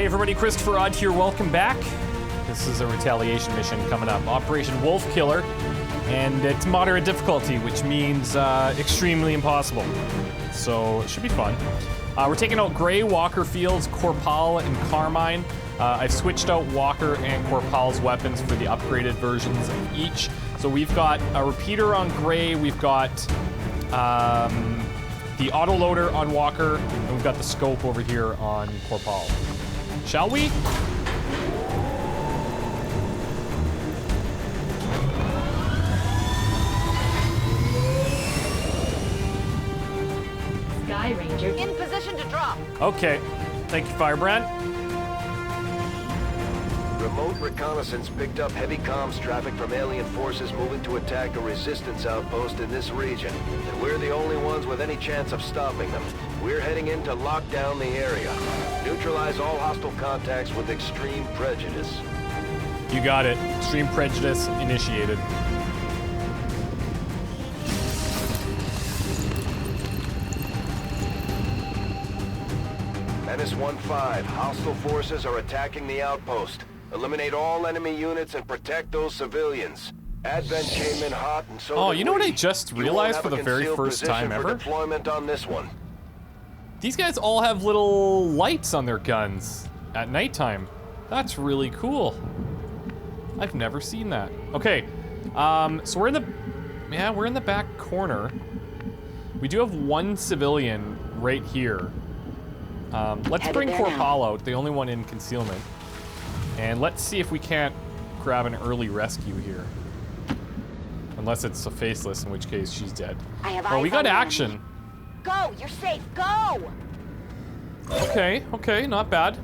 everybody, ChristopherOdd here, welcome back. This is a retaliation mission coming up, Operation Wolf Killer, and it's moderate difficulty, which means extremely impossible. So it should be fun. We're taking out Gray, Walker Fields, Corpal, and Carmine. I've switched out Walker and Corpal's weapons for the upgraded versions of each. So we've got a repeater on Gray, we've got the autoloader on Walker, and we've got the scope over here on Corpal. Shall we? Sky Ranger in position to drop. Okay. Thank you, Firebrand. Remote reconnaissance picked up heavy comms traffic from alien forces moving to attack a resistance outpost in this region. And we're the only ones with any chance of stopping them. We're heading in to lock down the area. Neutralize all hostile contacts with extreme prejudice. You got it. Extreme prejudice initiated. Menace 1-5, hostile forces are attacking the outpost. Eliminate all enemy units and protect those civilians. Advent came in hot, and so oh, you know what I just realized for the very first time ever? Deployment on this one. These guys all have little lights on their guns at nighttime. That's really cool. I've never seen that. Okay, so we're in the back corner. We do have one civilian right here. Let's bring Corpal out, the only one in concealment. And let's see if we can't grab an early rescue here. Unless it's a faceless, in which case she's dead. Oh, we got action. Go, you're safe, go! Okay, not bad.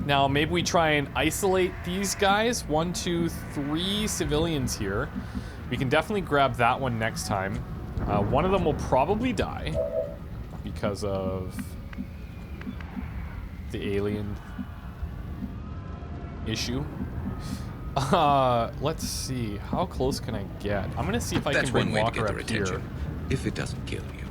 Now, maybe we try and isolate these guys. 1, 2, 3 civilians here. We can definitely grab that one next time. One of them will probably die because of the alien issue. Let's see. How close can I get? I'm gonna see if I can bring Walker up here. If it doesn't kill you.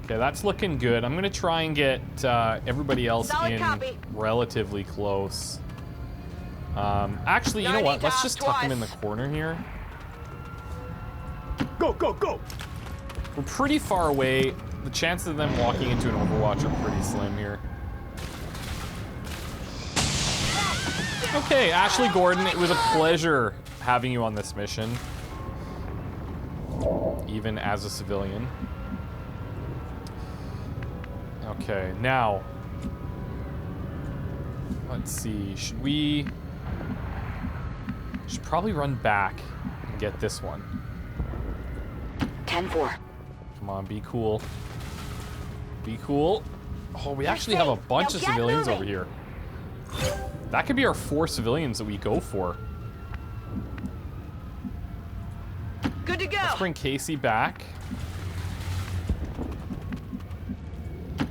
Okay, that's looking good. I'm gonna try and get everybody else in relatively close. Actually, you know what? Let's just tuck him in the corner here. Go, go, go! We're pretty far away. The chances of them walking into an Overwatch are pretty slim here. Okay, Ashley Gordon, it was a pleasure having you on this mission. Even as a civilian. Okay, now. Let's see, should probably run back and get this one. 10-4. Come on, be cool. Be cool. Oh, we actually have a bunch of civilians over here. That could be our 4 civilians that we go for. Good to go. Let's bring Casey back.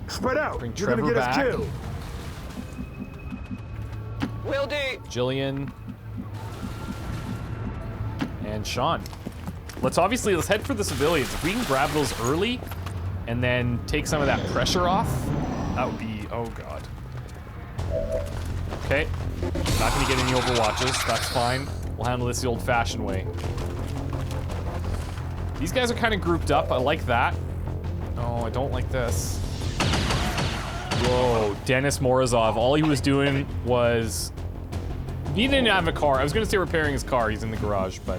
Spread out. Bring You're Trevor gonna get back. us killed. Will do. Jillian. And Sean. Let's head for the civilians. If we can grab those early and then take some of that pressure off, that would be, oh god. Okay, not gonna get any Overwatches, that's fine. We'll handle this the old-fashioned way. These guys are kind of grouped up, I like that. Oh, I don't like this. Whoa, Dennis Morozov, all he was doing was... He didn't have a car. I was gonna say repairing his car, he's in the garage, but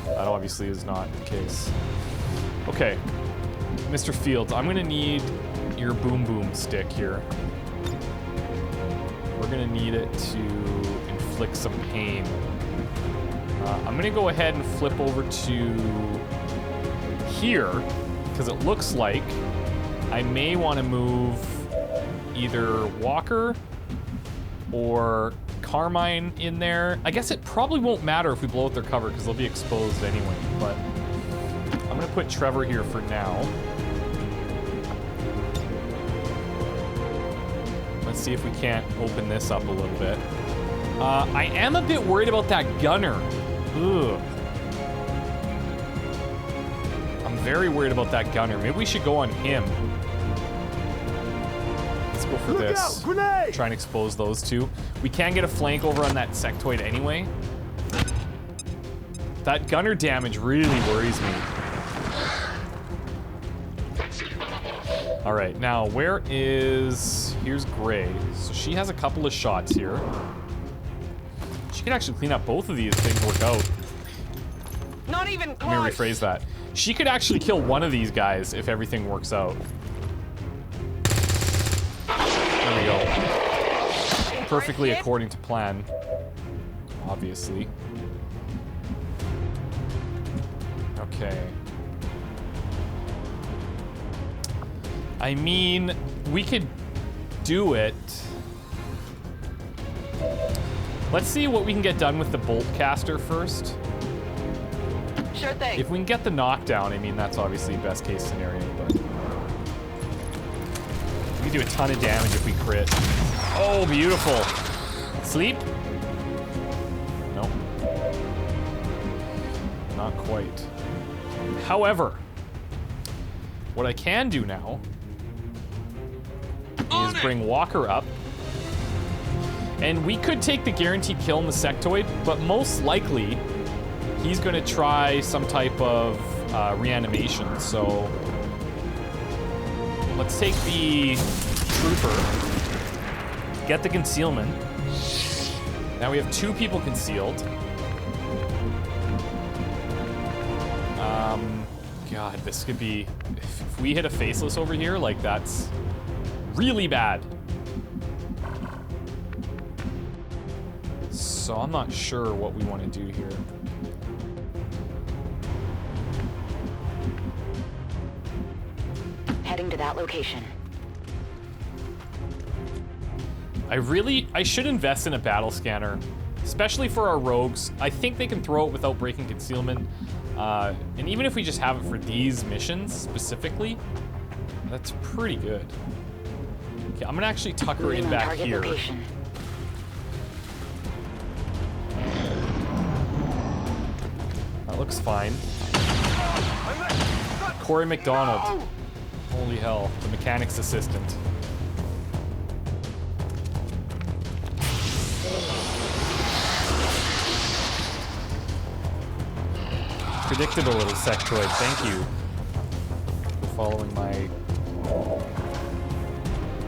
that obviously is not the case. Okay, Mr. Fields, I'm gonna need your boom boom stick here. We're gonna need it to inflict some pain. I'm gonna go ahead and flip over to here, because it looks like I may want to move either Walker or Carmine in there. I guess it probably won't matter if we blow out their cover, because they'll be exposed anyway, but I'm gonna put Trevor here for now. Let's see if we can't open this up a little bit. I am a bit worried about that gunner. Ugh. I'm very worried about that gunner. Maybe we should go on him. It's go for Look this. out! Grenade! Try and expose those two. We can get a flank over on that sectoid anyway. That gunner damage really worries me. Alright, now where is... Here's Gray. So she has a couple of shots here. She can actually clean up both of these if things work out. Not even Let me close. rephrase that. She could actually kill one of these guys if everything works out. There we go. Perfectly according to plan. Obviously. Okay. I mean, we could do it. Let's see what we can get done with the bolt caster first. Sure thing. If we can get the knockdown, I mean, that's obviously best case scenario, but... We can do a ton of damage if we crit. Oh, beautiful. Sleep? Nope. Not quite. However, what I can do now is bring Walker up. And we could take the guaranteed kill in the sectoid, but most likely he's going to try some type of reanimation. So let's take the trooper, get the concealment. Now we have 2 people concealed. God, this could be... If we hit a faceless over here, like, that's really bad. So I'm not sure what we want to do here. Heading to that location. I should invest in a battle scanner, especially for our rogues. I think they can throw it without breaking concealment. And even if we just have it for these missions specifically, that's pretty good. Okay, I'm gonna actually tuck her in back here. Location. That looks fine. Corey McDonald. Holy hell, the mechanic's assistant. Predictable little sectoid, thank you for following my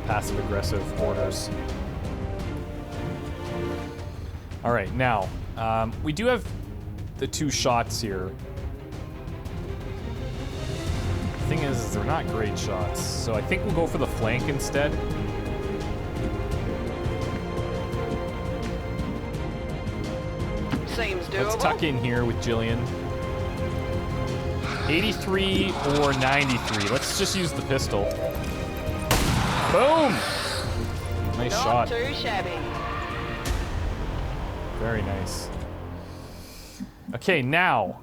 passive-aggressive orders. Alright, now, we do have the 2 shots here. The thing is they're not great shots, so I think we'll go for the flank instead. Seems doable. Let's tuck in here with Jillian. 83 or 93. Let's just use the pistol. Boom! Nice Not shot. too shabby. Very nice. Okay, now,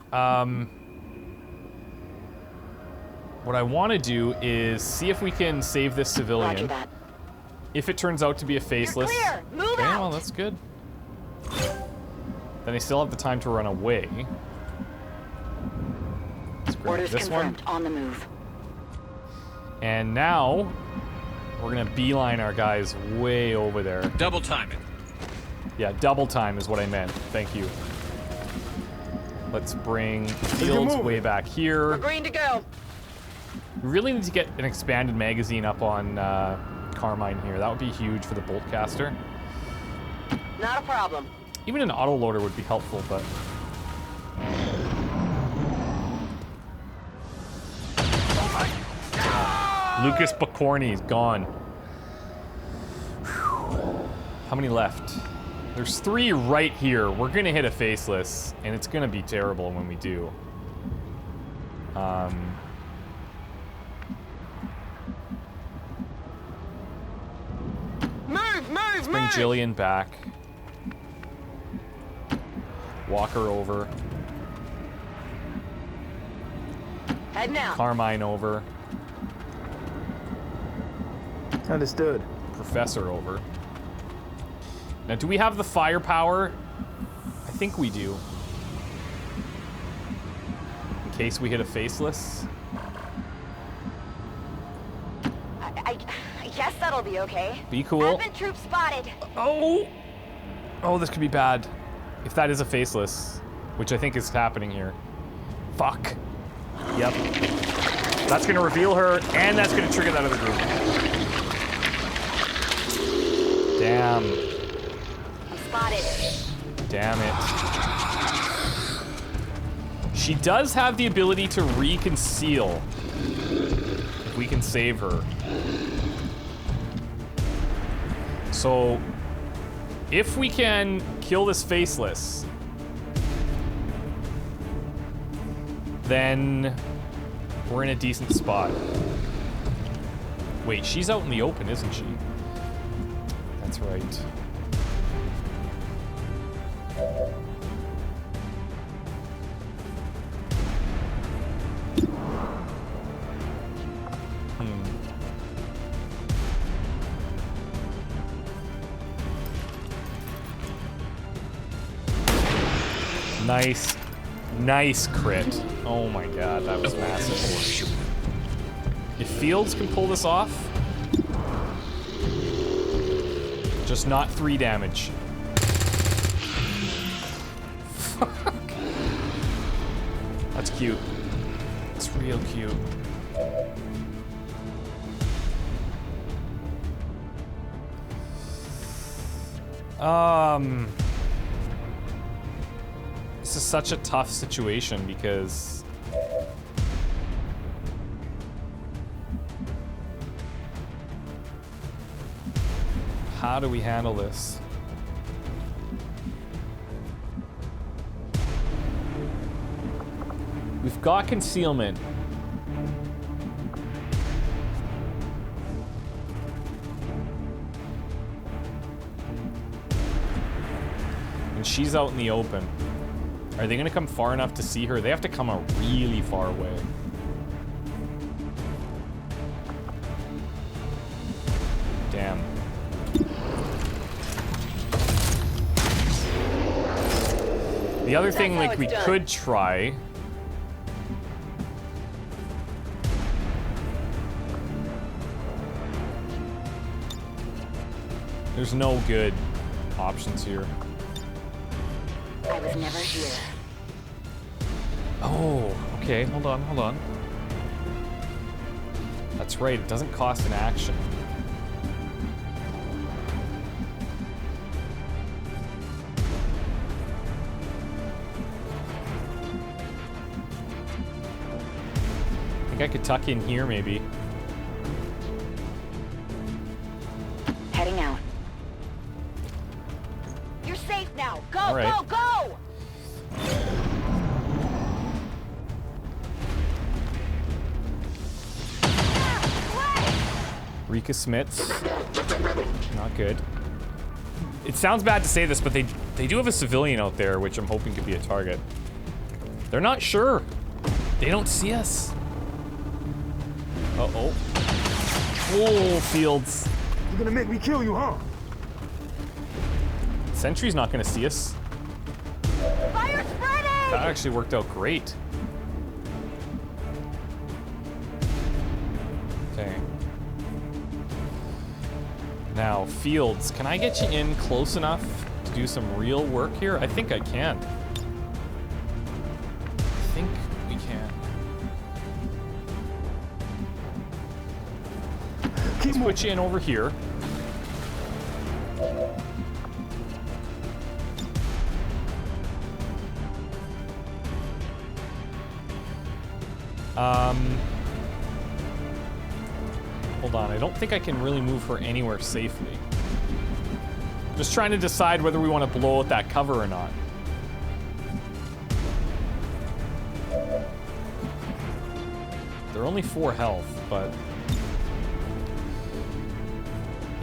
what I want to do is see if we can save this Roger civilian. that. If it turns out to be a faceless. You're clear. Move Okay, out. well, that's good. Then I still have the time to run away. Let's grab Orders this one. confirmed. On the move. And now, we're gonna beeline our guys way over there. Double time it. Yeah, double time is what I meant. Thank you. Let's bring Fields way back here. We're green to go. We really need to get an expanded magazine up on Carmine here. That would be huge for the bolt caster. Not a problem. Even an autoloader would be helpful, but... Lucas Bacorni's gone. Whew. How many left? There's 3 right here. We're gonna hit a faceless, and it's gonna be terrible when we do. Move, Bring Jillian back. Walk her over. Head now. Carmine over. Understood. Professor over. Now, do we have the firepower? I think we do. In case we hit a faceless. I guess that'll That'll be okay. Be cool. Advent troop spotted. Oh! Oh, this could be bad. If that is a faceless, which I think is happening here. Fuck. Yep. That's gonna reveal her, and that's gonna trigger that other group. Damn. I'm spotted. Damn it. She does have the ability to reconceal. If we can save her. So, if we can kill this faceless, then we're in a decent spot. Wait, she's out in the open, isn't she? That's right. Nice. Nice crit. Oh my god, that was massive. If Fields can pull this off, just not 3 damage. Fuck. That's cute. It's real cute. This is such a tough situation because how do we handle this? We've got concealment. And she's out in the open. Are they gonna come far enough to see her? They have to come a really far away. Damn. The other thing, like, we could try. There's no good options here. I was never here. Oh, okay, hold on, hold on. That's right, it doesn't cost an action. I think I could tuck in here, maybe. Heading out. You're safe now. Go, all right. go, go! Rika Smits. Not good. It sounds bad to say this, but they do have a civilian out there, which I'm hoping could be a target. They're not sure. They don't see us. Uh-oh. Oh, Fields. You're gonna make me kill you, huh? Sentry's not gonna see us. Fire spreading! That actually worked out great. Okay. Now, Fields, can I get you in close enough to do some real work here? I think I can. I think we can. Let's put you in over here. Hold on, I don't think I can really move her anywhere safely. Just trying to decide whether we want to blow out that cover or not. They're only 4 health, but...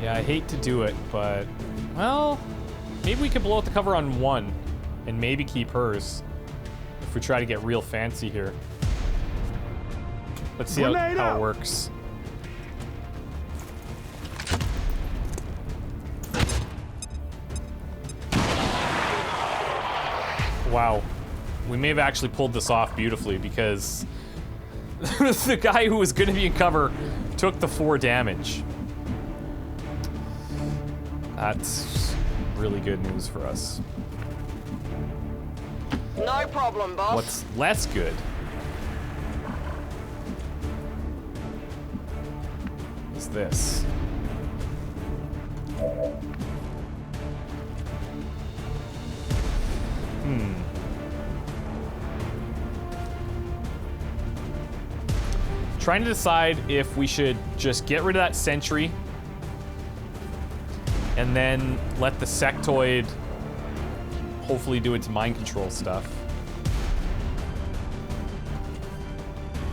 yeah, I hate to do it, but... well, maybe we could blow out the cover on 1 and maybe keep hers if we try to get real fancy here. Let's see how it works. Wow. We may have actually pulled this off beautifully because the guy who was going to be in cover took the 4 damage. That's really good news for us. No problem, boss. What's less good is this. Trying to decide if we should just get rid of that sentry and then let the sectoid hopefully do its mind control stuff.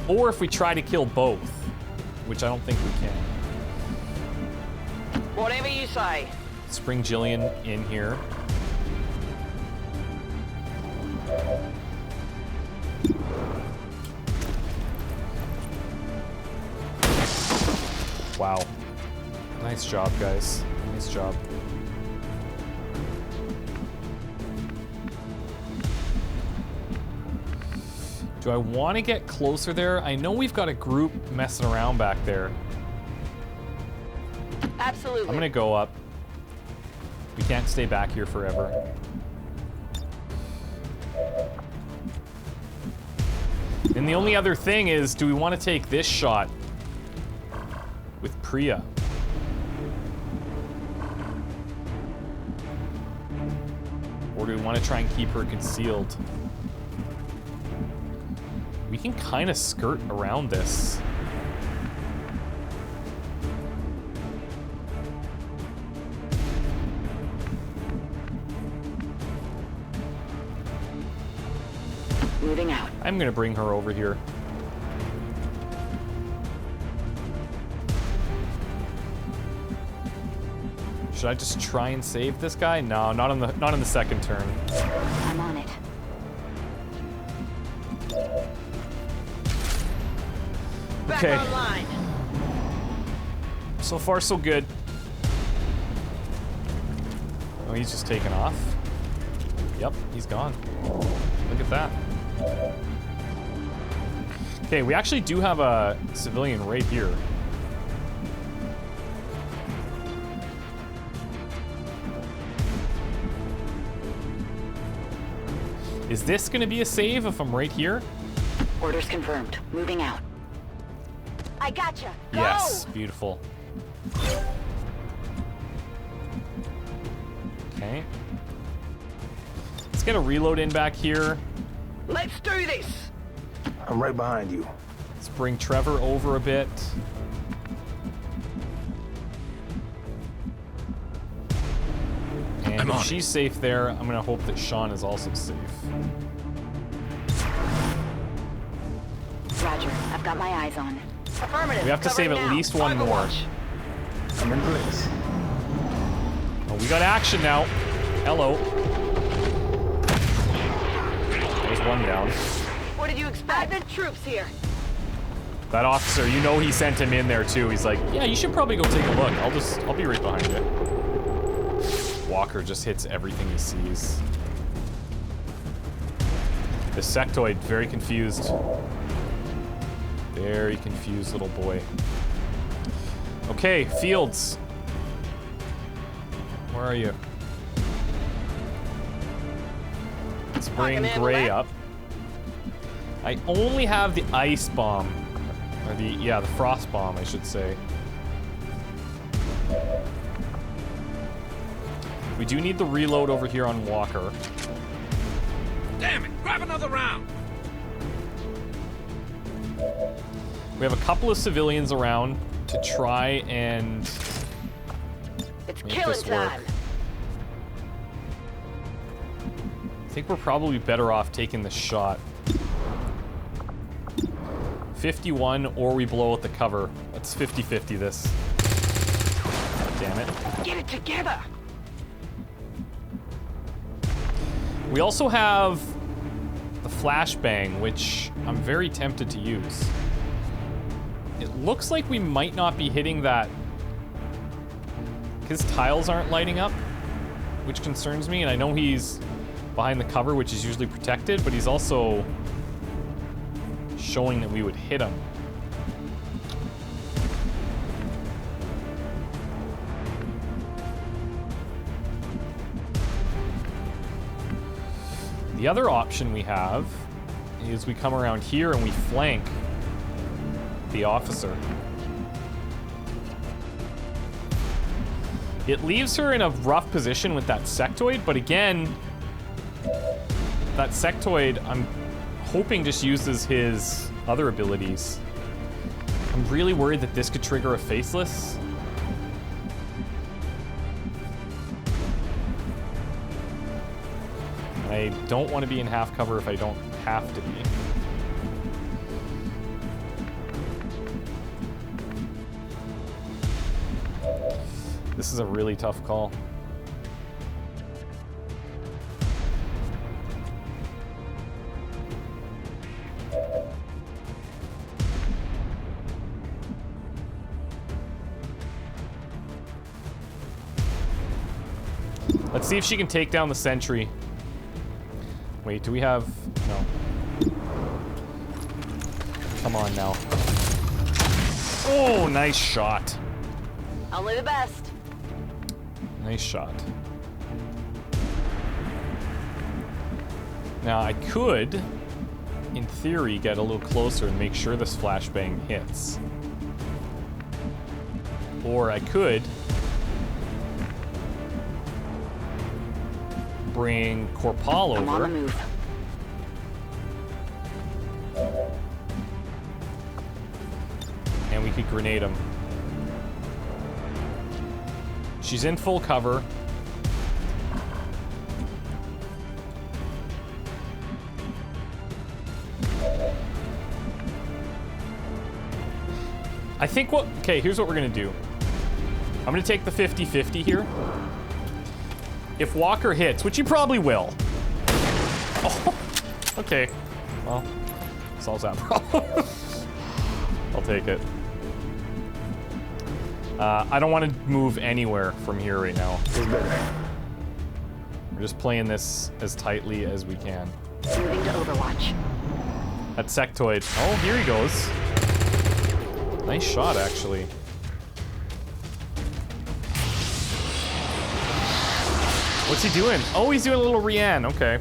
Or if we try to kill both, which I don't think we can. Whatever you say. Let's bring Jillian in here. Wow. Nice job, guys. Nice job. Do I want to get closer there? I know we've got a group messing around back there. Absolutely. I'm gonna go up. We can't stay back here forever. And the only other thing is, do we want to take this shot with Priya? Or do we want to try and keep her concealed? We can kind of skirt around this. Moving out. I'm gonna bring her over here. Should I just try and save this guy? No, not on the second turn. I'm on it. Back Okay. online. So far, so good. Oh, he's just taken off. Yep, he's gone. Look at that. Okay, we actually do have a civilian right here. Is this gonna be a save if I'm right here? Orders confirmed. Moving out. I gotcha. Go! Yes, beautiful. Okay. Let's get a reload in back here. Let's do this. I'm right behind you. Let's bring Trevor over a bit. And if she's safe there, I'm gonna hope that Sean is also safe. Roger. I've got my eyes on. Affirmative. We have to Covering save at now. least one more. Overwatch. I'm in place. Oh, we got action now. Hello. There's one down. What did you expect? I've troops here. That officer, you know he sent him in there too. He's like, yeah, you should probably go take a look. I'll be right behind you. Walker just hits everything he sees. The sectoid, very confused. Very confused little boy. Okay, Fields. Where are you? Let's bring Gray up. I only have the ice bomb. Or the frost bomb, I should say. We do need the reload over here on Walker. Damn it! Grab another round! We have a couple of civilians around to try and It's make killing this work. time. I think we're probably better off taking the shot. 51 or we blow out the cover. Let's 50-50 this. God damn it. Get it together. We also have the flashbang, which I'm very tempted to use. It looks like we might not be hitting that. His tiles aren't lighting up, which concerns me, and I know he's behind the cover, which is usually protected, but he's also showing that we would hit him. The other option we have is we come around here and we flank the officer. It leaves her in a rough position with that sectoid, but again, that sectoid, I'm hoping just uses his other abilities. I'm really worried that this could trigger a faceless. I don't want to be in half cover if I don't have to be. This is a really tough call. Let's see if she can take down the sentry. Wait, do we have... No. Come on now. Oh, nice shot. Only the best. Nice shot. Now, I could, in theory, get a little closer and make sure this flashbang hits. Or I could bring Corpal over. I'm on the move. And we could grenade him. She's in full cover. I think what... Okay, here's what we're gonna do. I'm gonna take the 50-50 here. If Walker hits, which he probably will. Oh, okay. Well, solves that problem. I'll take it. I don't want to move anywhere from here right now. We're just playing this as tightly as we can. Moving to Overwatch. That sectoid. Oh, here he goes. Nice shot, actually. What's he doing? Oh, he's doing a little Rianne. Okay.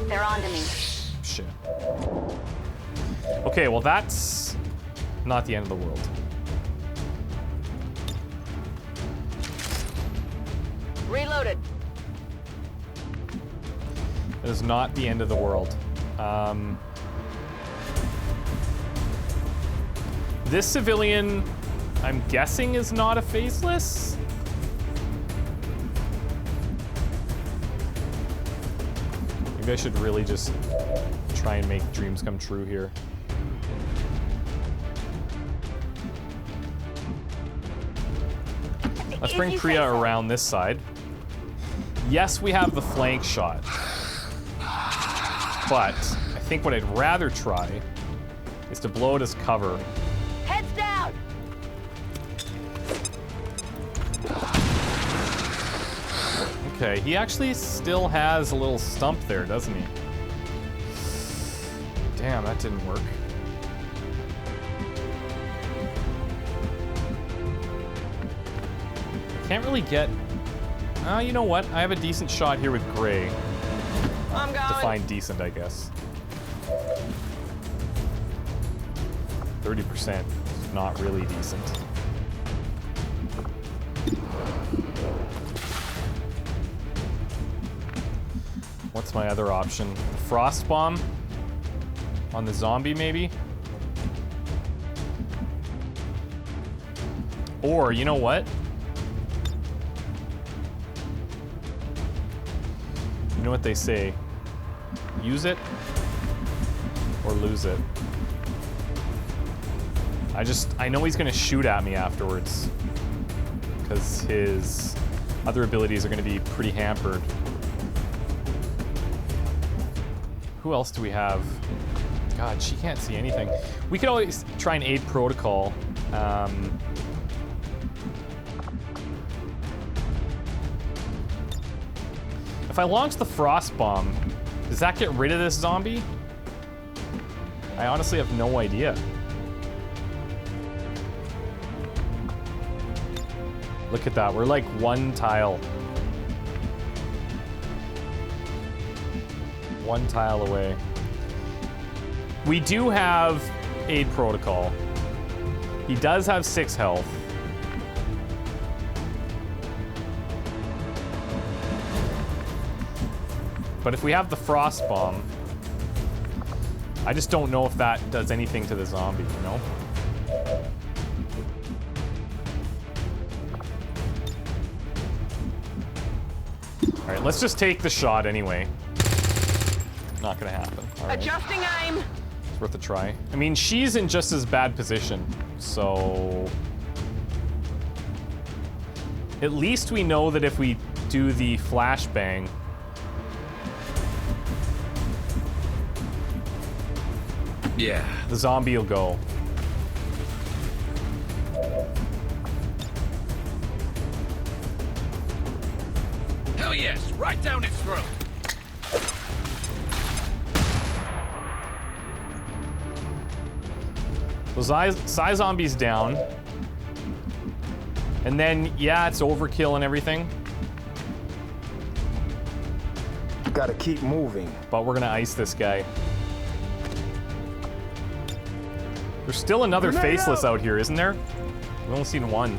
They're on to me. Shit. Okay, well that's not the end of the world. Reloaded. It is not the end of the world. This civilian, I'm guessing, is not a faceless. Maybe I should really just try and make dreams come true here. Let's bring Priya around this side. Yes, we have the flank shot. But I think what I'd rather try is to blow it as cover. Heads down. Okay, he actually still has a little stump there, doesn't he? Damn, that didn't work. Can't really get... you know what? I have a decent shot here with Gray. I'm going. Define decent, I guess. 30% is not really decent. What's my other option? Frost bomb on the zombie, maybe? Or, you know what? You know what they say? Use it or lose it. I know he's gonna shoot at me afterwards because his other abilities are gonna be pretty hampered. Who else do we have? God, she can't see anything. We could always try and aid protocol. If I launch the frost bomb, does that get rid of this zombie? I honestly have no idea. Look at that, we're like one tile. One tile away. We do have aid protocol. He does have 6 health. But if we have the frost bomb, I just don't know if that does anything to the zombie, you know? All right, let's just take the shot anyway. Not gonna happen. All right. Adjusting aim. It's worth a try. I mean, she's in just as bad position, so... At least we know that if we do the flashbang... Yeah. The zombie will go. Hell yes, right down its throat. So Psy Zombie's down. And then, yeah, it's overkill and everything. Gotta keep moving. But we're gonna ice this guy. There's still another faceless out here, isn't there? We've only seen one.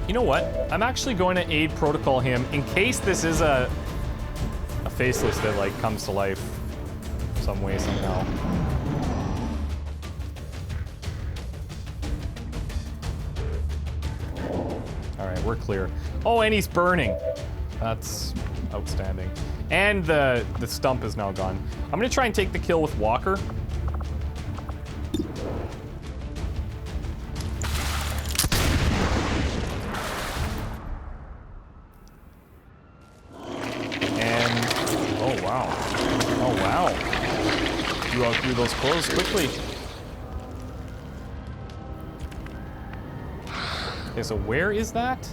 You know what? I'm actually going to aid protocol him in case this is a faceless that like comes to life some way, somehow. All right, we're clear. Oh, and he's burning. That's outstanding. And the stump is now gone. I'm gonna try and take the kill with Walker. You outgrew those clothes quickly. Okay, so where is that?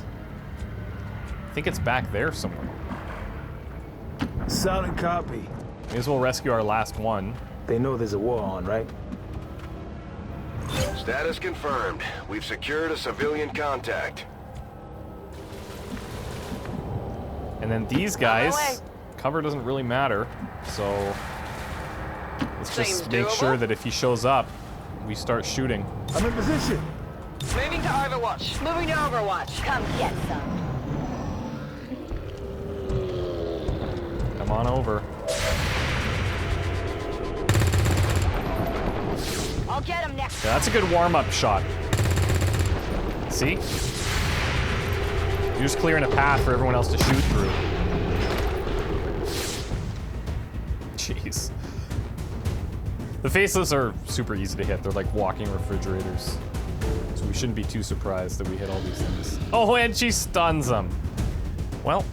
I think it's back there somewhere. Solid copy. May as well rescue our last one. They know there's a war on, right? Status confirmed. We've secured a civilian contact. And then these guys, cover doesn't really matter, so let's just make sure that if he shows up, we start shooting. I'm in position. Moving to Overwatch. Moving to Overwatch. Come get some. Come on over. I'll get him next. Yeah, that's a good warm-up shot. See? You're just clearing a path for everyone else to shoot through. Jeez. The faceless are super easy to hit. They're like walking refrigerators. So we shouldn't be too surprised that we hit all these things. Oh, and she stuns them. Well,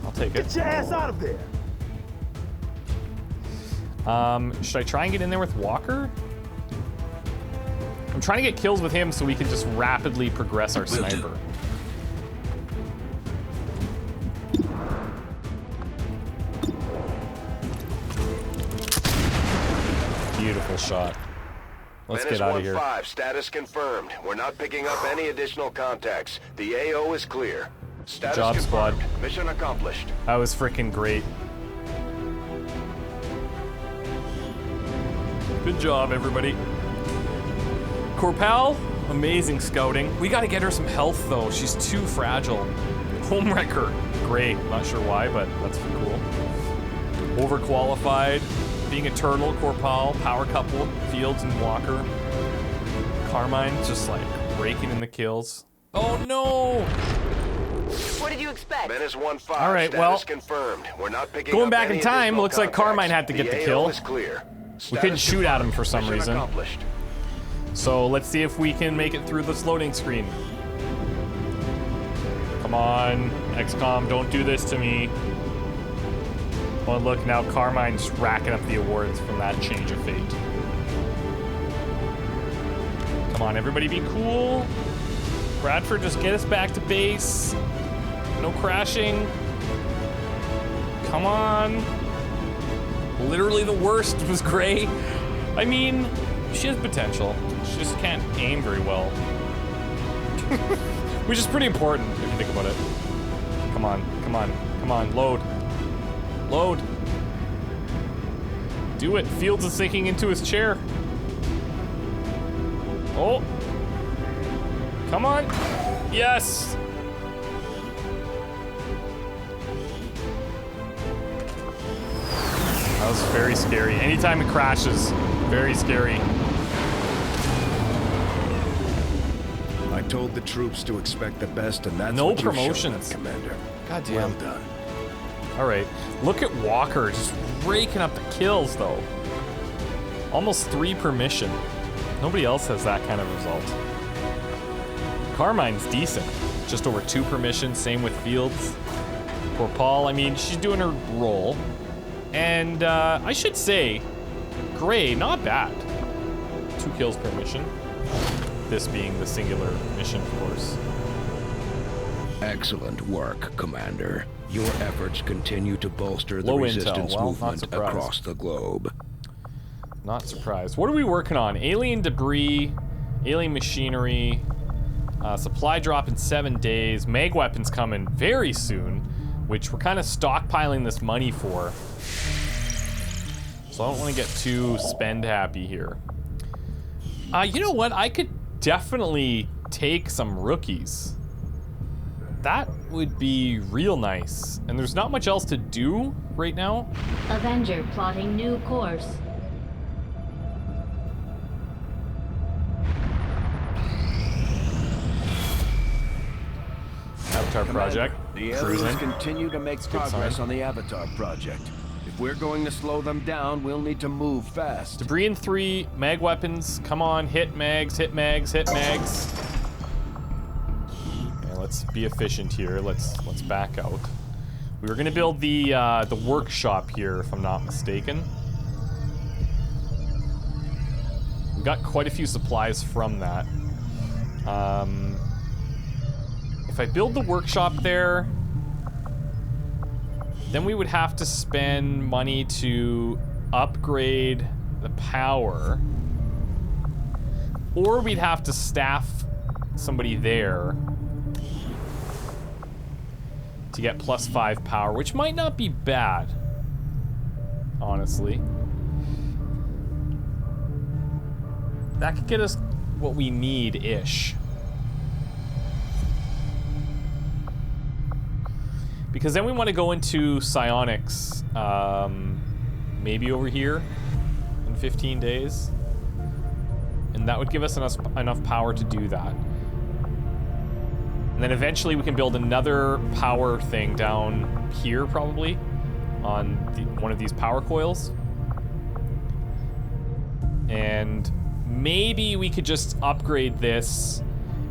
I'll take it. Get your ass out of there. Should I try and get in there with Walker? I'm trying to get kills with him so we can just rapidly progress our sniper. Beautiful shot. Let's get out of here. 1-5, status confirmed. We're not picking up any additional contacts. The AO is clear. Status Job confirmed. squad. Mission accomplished. That was freaking great. Good job, everybody. Corpal, amazing scouting. We gotta get her some health, though. She's too fragile. Homewrecker, great. Not sure why, but that's cool. Overqualified. Being a turtle, Corpal, power couple, Fields and Walker. Carmine just like raking in the kills. Oh no! What did you expect? Menace 1-5. All right, well, status confirmed. We're not picking going up back in any time, additional looks like contacts. Carmine had to get the AO kill. is clear. We couldn't shoot at him for some Mission reason. accomplished. So let's see if we can make it through this loading screen. Come on, XCOM, don't do this to me. Oh, look, now Carmine's racking up the awards from that change of fate. Come on, everybody be cool. Bradford, just get us back to base. No crashing. Come on. Literally the worst was Gray. I mean, she has potential. She just can't aim very well. Which is pretty important if you think about it. Come on, come on, come on, load. Load. Do it. Fields is sinking into his chair. Oh. Come on. Yes. That was very scary. Anytime it crashes, very scary. I told the troops to expect the best, and that's No what you've shown promotions. them, Commander. God damn. Well done. All right. Look at Walker just raking up the kills, though. Almost 3 per mission. Nobody else has that kind of result. Carmine's decent. Just over 2 per mission. Same with Fields. Poor Paul. I mean, she's doing her role. And I should say, Gray, not bad. 2 kills per mission. This being the singular mission, of course. Excellent work, Commander. Your efforts continue to bolster the Low intel. resistance Well, not movement surprised. across the globe. Not surprised. What are we working on? Alien debris, alien machinery, supply drop in 7 days, mag weapons coming very soon, which we're kind of stockpiling this money for. So I don't want to get too spend happy here. You know what? I could definitely take some rookies. That would be real nice. And there's not much else to do right now. Avenger plotting new course. Avatar project. The Cruising. aliens continue to make progress sign. on the Avatar project. If we're going to slow them down, we'll need to move fast. Debris in 3, mag weapons, come on, hit mags, hit mags, hit mags. Yeah, let's be efficient here. Let's back out. We were gonna build the workshop here, if I'm not mistaken. We got quite a few supplies from that. If I build the workshop there, then we would have to spend money to upgrade the power. Or we'd have to staff somebody there to get +5 power, which might not be bad, honestly. That could get us what we need-ish. Because then we want to go into psionics, maybe over here in 15 days. And that would give us enough power to do that. And then eventually we can build another power thing down here, probably, on one of these power coils. And maybe we could just upgrade this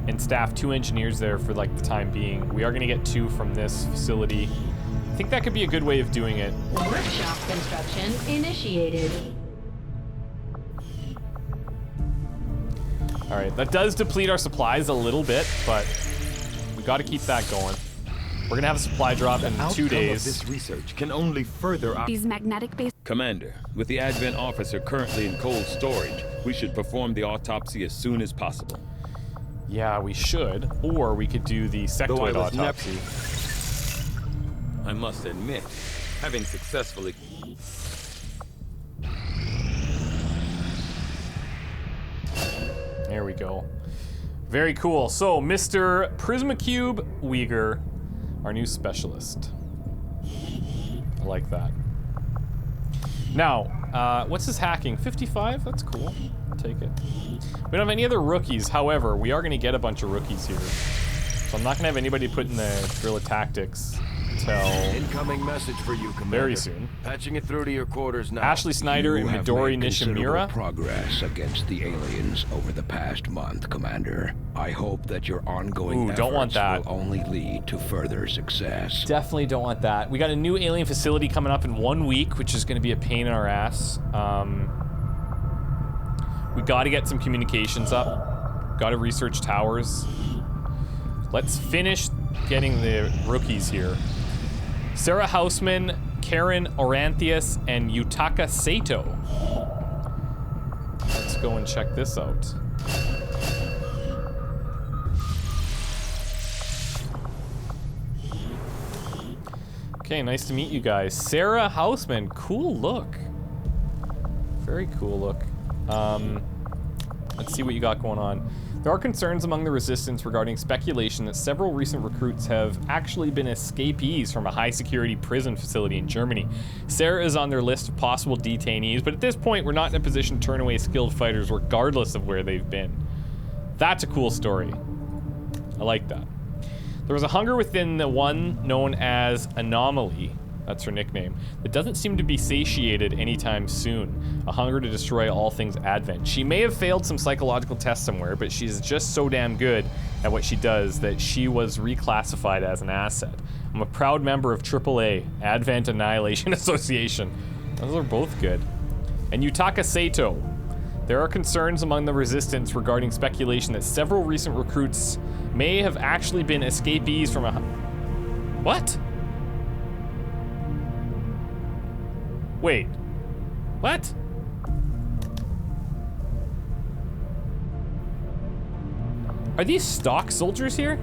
and staff 2 engineers there for like the time being. We are gonna get 2 from this facility. I think that could be a good way of doing it. Workshop construction initiated. All right, that does deplete our supplies a little bit, but we gotta keep that going. We're gonna have a supply drop in 2 days. This research can only further our These magnetic base. Commander, with the Advent officer currently in cold storage, we should perform the autopsy as soon as possible. Yeah, we should. Or we could do the Though I sectoid was autopsy. I must admit, having successfully... There we go. Very cool. So, Mr. Prismacube Uyghur, our new specialist. I like that. Now, what's his hacking? 55? That's cool. I'll take it. We don't have any other rookies. However, we are going to get a bunch of rookies here. So I'm not going to have anybody put in the guerrilla tactics until Incoming message for you, Commander. very soon. Patching it through to your quarters now. Ashley Snyder You and have Midori made considerable Nishimura. progress against the aliens over the past month, Commander. I hope that your ongoing Ooh, don't want efforts that. will only lead to further success. Definitely don't want that. We got a new alien facility coming up in 1 week, which is going to be a pain in our ass. We got to get some communications up. Got to research towers. Let's finish getting the rookies here. Sarah Houseman, Karen Oranthius and Yutaka Sato. Let's go and check this out. Okay, nice to meet you guys. Sarah Houseman, cool look. Very cool look. Let's see what you got going on. There are concerns among the resistance regarding speculation that several recent recruits have actually been escapees from a high-security prison facility in Germany. Sarah is on their list of possible detainees, but at this point, we're not in a position to turn away skilled fighters regardless of where they've been. That's a cool story. I like that. There was a hunger within the one known as Anomaly, that's her nickname, that doesn't seem to be satiated anytime soon. A hunger to destroy all things Advent. She may have failed some psychological tests somewhere, but she's just so damn good at what she does that she was reclassified as an asset. I'm a proud member of AAA, Advent Annihilation Association. Those are both good. And Yutaka Sato. There are concerns among the resistance regarding speculation that several recent recruits may have actually been escapees from a... What? Wait. What? Are these stock soldiers here?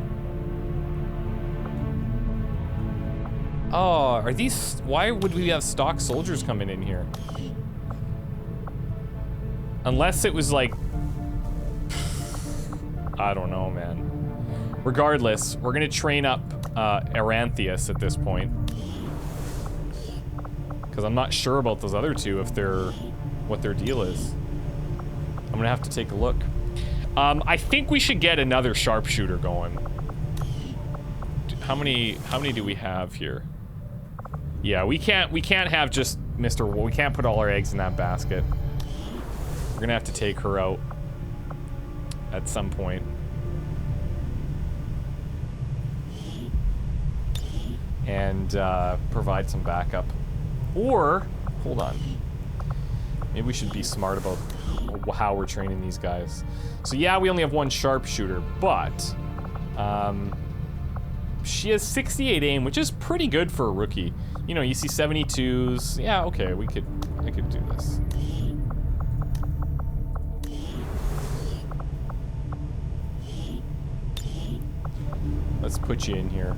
Oh, are these... Why would we have stock soldiers coming in here? Unless it was like... I don't know, man. Regardless, we're gonna train up Aranthius at this point. Because I'm not sure about those other two, if they're... what their deal is. I'm gonna have to take a look. I think we should get another sharpshooter going. How many do we have here? Yeah, we can't have just Mr. We can't put all our eggs in that basket. We're gonna have to take her out at some point. And provide some backup. Or, hold on. Maybe we should be smart about how we're training these guys. So yeah, we only have one sharpshooter, but she has 68 aim, which is pretty good for a rookie. You know, you see 72s. Yeah, okay, I could do this. Let's put you in here.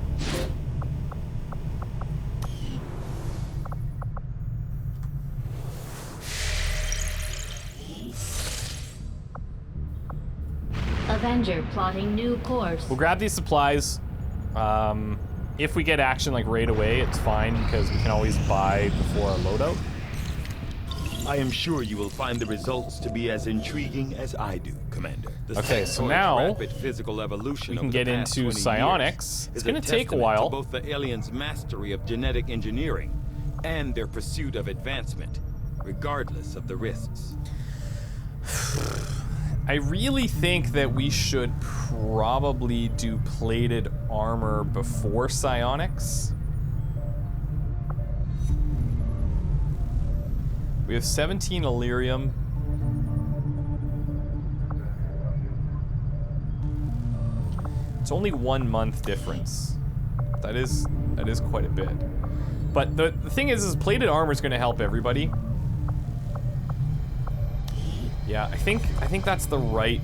Avenger plotting new course. We'll grab these supplies. If we get action like right away, it's fine because we can always buy before our loadout. I am sure you will find the results to be as intriguing as I do, Commander. Okay, so now rapid physical evolution we can get into psionics. It's gonna take a while. To both the aliens' mastery of genetic engineering and their pursuit of advancement, regardless of the risks. I really think that we should probably do plated armor before psionics. We have 17 Illyrium. It's only 1 month difference. That is quite a bit. But the thing is plated armor is going to help everybody. Yeah, I think that's the right...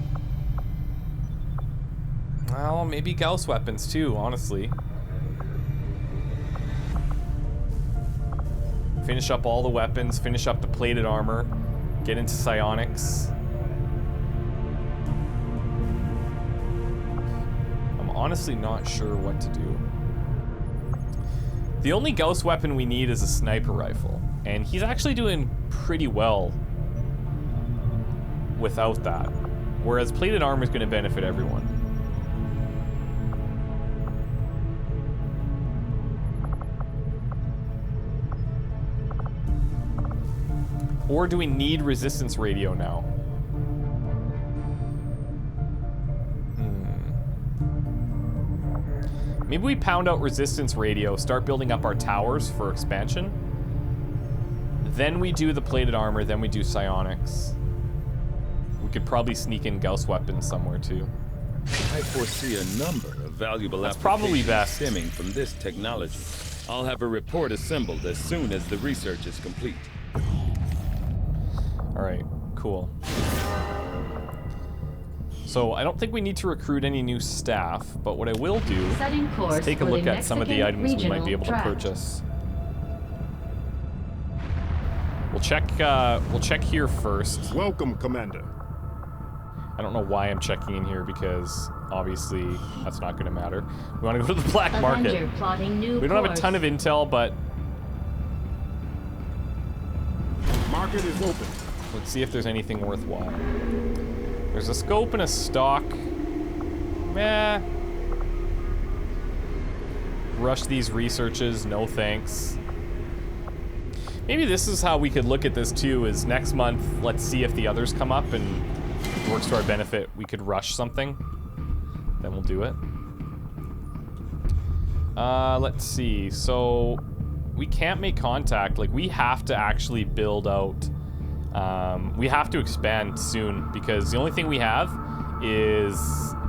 Well, maybe Gauss weapons too, honestly. Finish up all the weapons, finish up the plated armor, get into psionics. I'm honestly not sure what to do. The only Gauss weapon we need is a sniper rifle, and he's actually doing pretty well without that. Whereas plated armor is going to benefit everyone. Or do we need resistance radio now? Maybe we pound out resistance radio, start building up our towers for expansion. Then we do the plated armor, then we do psionics. We could probably sneak in Gauss weapons somewhere too. I foresee a number of valuable That's probably applications best. stemming from this technology. I'll have a report assembled as soon as the research is complete. All right, cool. So I don't think we need to recruit any new staff, but what I will do Setting course is take a for look the at some of the Mexican items we might be regional able to draft. purchase. We'll check here first. Welcome, Commander. I don't know why I'm checking in here because obviously that's not going to matter. We want to go to the black market. Avenger plotting new We don't have a course. ton of intel, but Market is open. let's see if there's anything worthwhile. There's a scope and a stock. Meh. Rush these researches, no thanks. Maybe this is how we could look at this too, is next month, let's see if the others come up and it works to our benefit. We could rush something. Then we'll do it. Let's see. So we can't make contact. Like, we have to actually build out. We have to expand soon because the only thing we have is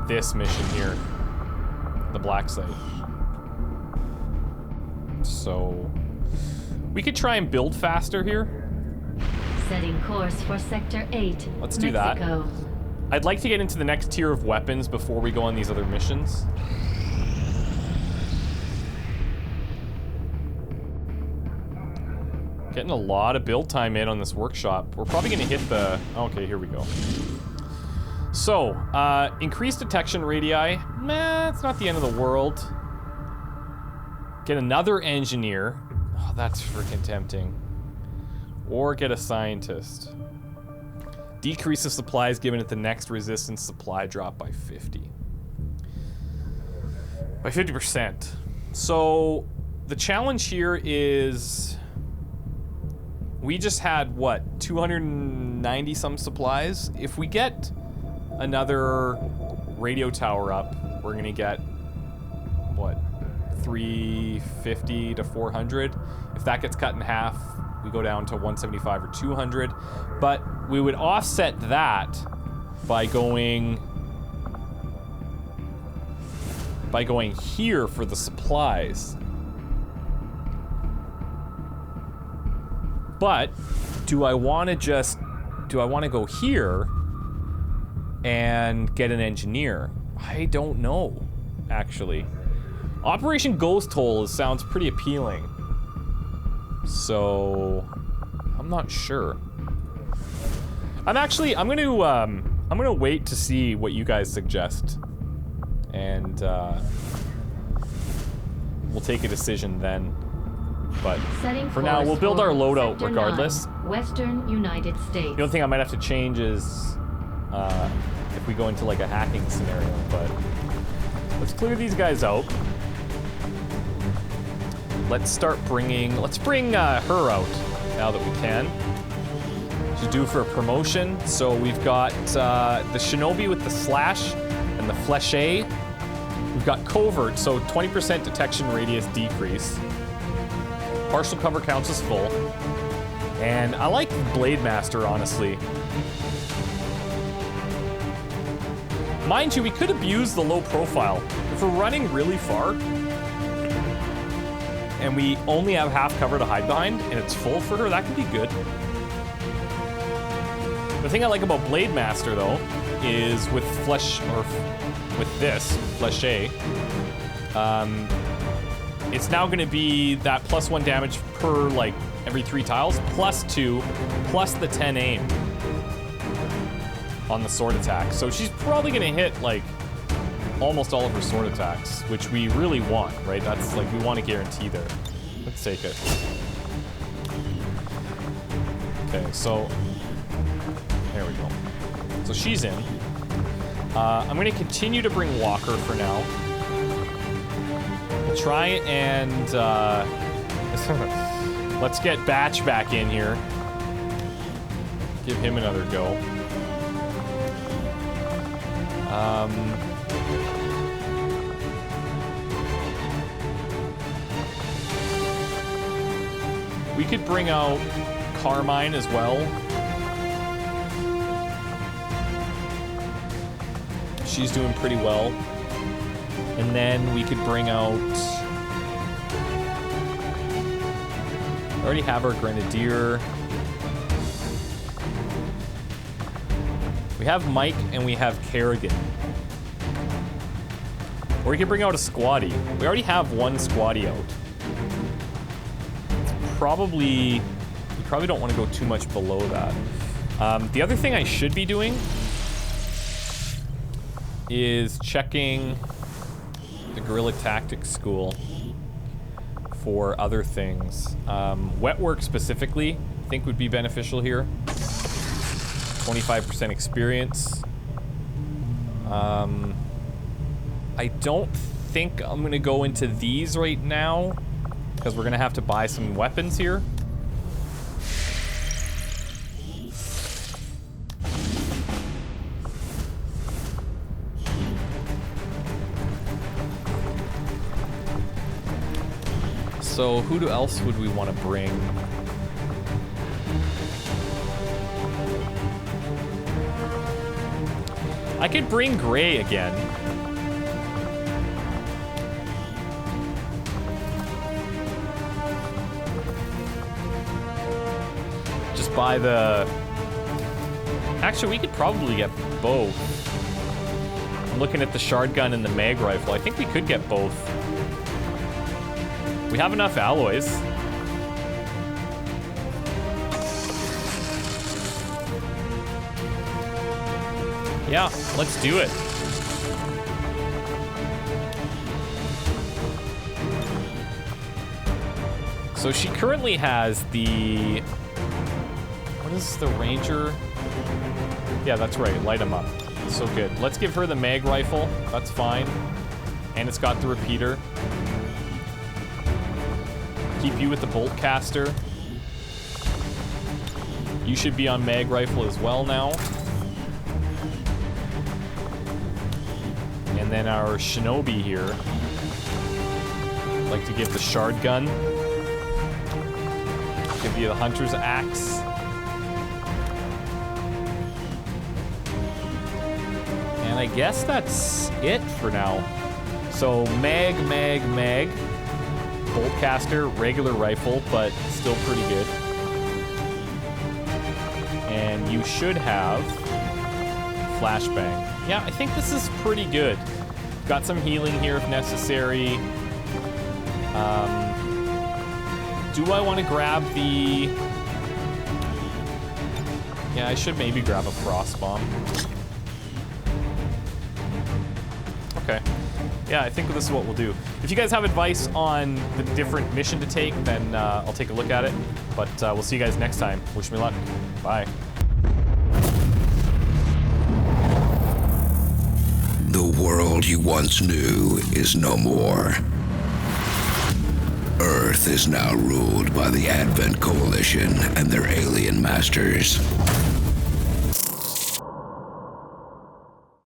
this mission here, the black site. So we could try and build faster here. Setting course for Sector 8. Let's do that. Mexico. I'd like to get into the next tier of weapons before we go on these other missions. Getting a lot of build time in on this workshop. We're probably going to hit the... Okay, here we go. So, increased detection radii. Nah, it's not the end of the world. Get another engineer. Oh, that's freaking tempting. Or get a scientist. Decrease the supplies given at the next resistance supply drop by 50. By 50%. So, the challenge here is... We just had, what, 290 some supplies? If we get another radio tower up, we're gonna get, what, 350 to 400? If that gets cut in half, we go down to 175 or 200. But we would offset that by going here for the supplies. But do I want to go here and get an engineer? I don't know, actually. Operation Ghost Hole sounds pretty appealing. So I'm not sure. I'm gonna wait to see what you guys suggest. And we'll take a decision then. But Setting for now, course we'll build for our loadout Sector regardless. 9, Western United States. The only thing I might have to change is if we go into like a hacking scenario, but let's clear these guys out. Let's bring her out now that we can. She's due for a promotion. So we've got the Shinobi with the slash and the flèche. We've got covert, so 20% detection radius decrease. Partial cover counts as full. And I like Blade Master, honestly. Mind you, we could abuse the low profile. If we're running really far, and we only have half cover to hide behind, and it's full for her, that could be good. The thing I like about Blade Master, though, is with this, Flèche, it's now going to be that +1 damage per, like, every 3 tiles, +2, plus the 10 aim on the sword attack. So she's probably going to hit, like, almost all of her sword attacks, which we really want, right? That's, like, we want to guarantee there. Let's take it. Okay, so... There we go. So she's in. I'm going to continue to bring Walker for now. We'll try and... let's get Batch back in here. Give him another go. We could bring out Carmine as well. She's doing pretty well. And then we could bring out... already have our grenadier. We have Mike and we have Kerrigan. Or we can bring out a squatty. We already have one squatty out. We probably don't want to go too much below that. The other thing I should be doing is checking the guerrilla tactics school for other things. Wet work specifically, I think would be beneficial here. 25% experience. I don't think I'm gonna go into these right now because we're gonna have to buy some weapons here. So who else would we want to bring? I could bring Gray again. Just buy the... Actually, we could probably get both. I'm looking at the shard gun and the mag rifle. I think we could get both. We have enough alloys. Yeah, let's do it. So she currently has the... What is the Ranger? Yeah, that's right, light them up. So good. Let's give her the mag rifle. That's fine. And it's got the repeater. Keep you with the bolt caster. You should be on mag rifle as well now. And then our shinobi here. I'd like to give the shard gun. Give you the hunter's axe. And I guess that's it for now. So mag. Bolt caster, regular rifle, but still pretty good. And you should have flashbang. Yeah, I think this is pretty good. Got some healing here if necessary. Do I want to grab the... Yeah, I should maybe grab a frost bomb. Okay. Yeah, I think this is what we'll do. If you guys have advice on the different mission to take, then I'll take a look at it. But we'll see you guys next time. Wish me luck. Bye. The world you once knew is no more. Earth is now ruled by the Advent Coalition and their alien masters.